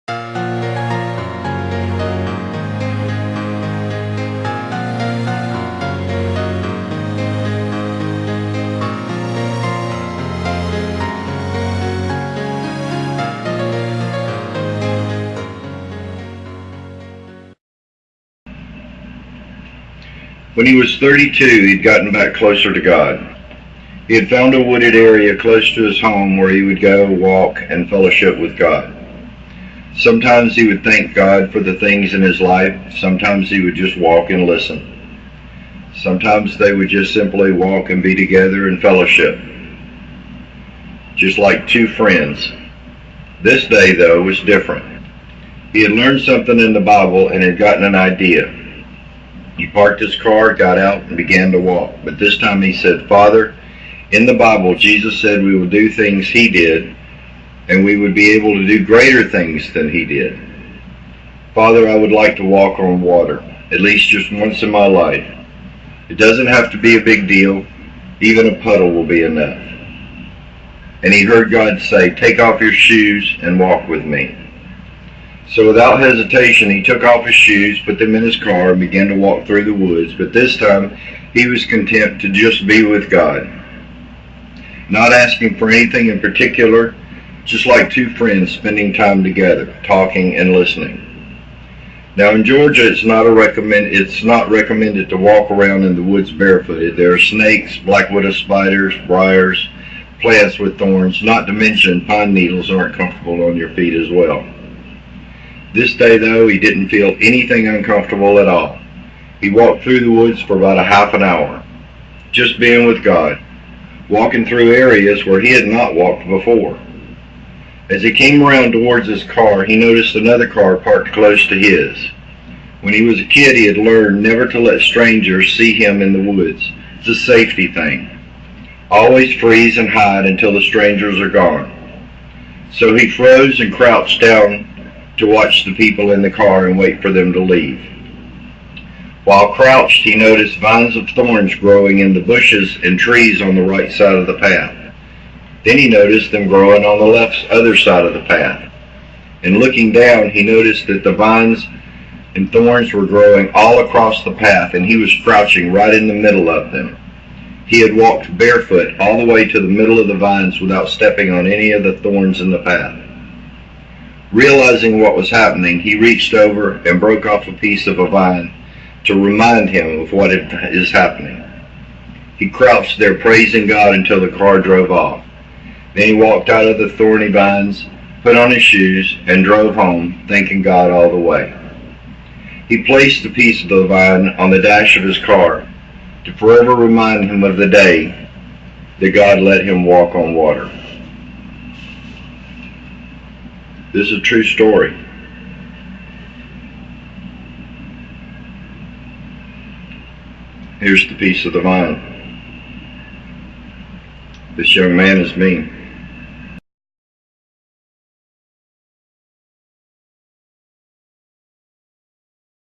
When he was 32, he'd gotten back closer to God. He had found a wooded area close to his home where he would go walk and fellowship with God. Sometimes he would thank God for the things in his life. Sometimes he would just walk and listen. Sometimes they would just simply walk and be together and fellowship, just like two friends. This day, though, was different. He had learned something in the Bible and had gotten an idea. He parked his car, got out, and began to walk. But this time he said, "Father, in the Bible, Jesus said we will do things he did, and we would be able to do greater things than he did. Father, I would like to walk on water, at least just once in my life. It doesn't have to be a big deal. Even a puddle will be enough." And he heard God say, "Take off your shoes and walk with me." So without hesitation, he took off his shoes, put them in his car, and began to walk through the woods. But this time, he was content to just be with God, not asking for anything in particular, just like two friends spending time together, talking and listening. Now in Georgia, it's not recommended to walk around in the woods barefooted. There are snakes, black widow spiders, briars, plants with thorns, not to mention pine needles aren't comfortable on your feet as well. This day, though, he didn't feel anything uncomfortable at all. He walked through the woods for about a half an hour, just being with God, walking through areas where he had not walked before. As he came around towards his car, he noticed another car parked close to his. When he was a kid, he had learned never to let strangers see him in the woods. It's a safety thing. Always freeze and hide until the strangers are gone. So he froze and crouched down to watch the people in the car and wait for them to leave. While crouched, he noticed vines of thorns growing in the bushes and trees on the right side of the path. Then he noticed them growing on the other side of the path. And looking down, he noticed that the vines and thorns were growing all across the path, and he was crouching right in the middle of them. He had walked barefoot all the way to the middle of the vines without stepping on any of the thorns in the path. Realizing what was happening, he reached over and broke off a piece of a vine to remind him of what is happening. He crouched there praising God until the car drove off. Then he walked out of the thorny vines, put on his shoes, and drove home, thanking God all the way. He placed the piece of the vine on the dash of his car to forever remind him of the day that God let him walk on water. This is a true story. Here's the piece of the vine. This young man is me.